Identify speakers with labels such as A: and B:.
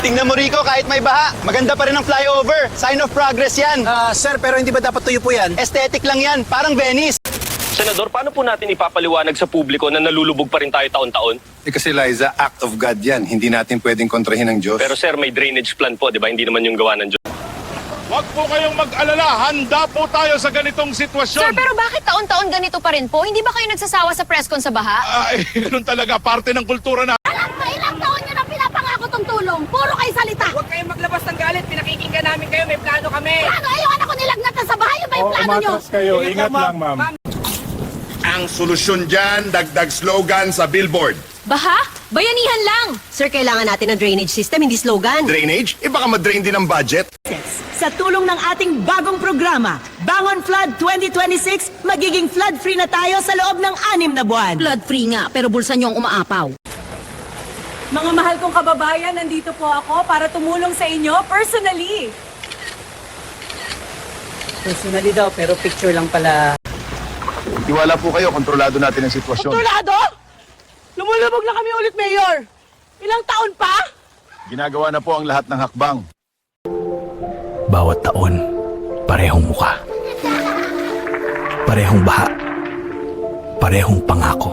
A: Tingnan mo, Rico, kahit may baha, maganda pa rin ang flyover. Sign of progress yan.
B: Sir, pero hindi ba dapat tuyo po yan?
A: Aesthetic lang yan, parang Venice.
C: Senador, paano po natin ipapaliwanag sa publiko na nalulubog pa rin tayo taon-taon?
D: Kasi Liza, act of God yan. Hindi natin pwedeng kontrahin ng Diyos.
C: Pero sir, may drainage plan po, di ba? Hindi naman yung gawa ng Diyos.
E: Huwag po kayong mag-alala. Handa po tayo sa ganitong sitwasyon.
F: Sir, pero bakit taon-taon ganito pa rin po? Hindi ba kayo nagsasawa sa presscon sa baha?
E: Ay, ganun talaga. Parte ng kultura na.
G: Alam mo, ilang taon nyo na pinapangako tong tulong. Puro kayo salita.
H: Huwag kayong maglabas ng galit. Pinakikinggan namin kayo. May plano kami.
G: Plano, ayaw ako nilagnat na sa bahay. Yung ba yung plano nyo?
E: kayo. Ingat lang, ma'am. Ang solusyon dyan, dagdag slogan sa billboard.
F: Baha? Bayanihan lang!
I: Sir, kailangan natin ng drainage system, hindi slogan.
D: Drainage? Baka madrain din ang budget.
I: Sa tulong ng ating bagong programa, Bangon Flood 2026, magiging flood-free na tayo sa loob ng 6 na buwan.
F: Flood-free nga, pero bulsa niyo ang umaapaw.
H: Mga mahal kong kababayan, nandito po ako para tumulong sa inyo personally. Personally daw, pero picture lang pala.
D: Tiwala po kayo, kontrolado natin ang sitwasyon.
H: Kontrolado? Lumulubog na kami ulit, Mayor. Ilang taon pa?
D: Ginagawa na po ang lahat ng hakbang.
B: Bawat taon, parehong muka. Parehong baha. Parehong pangako.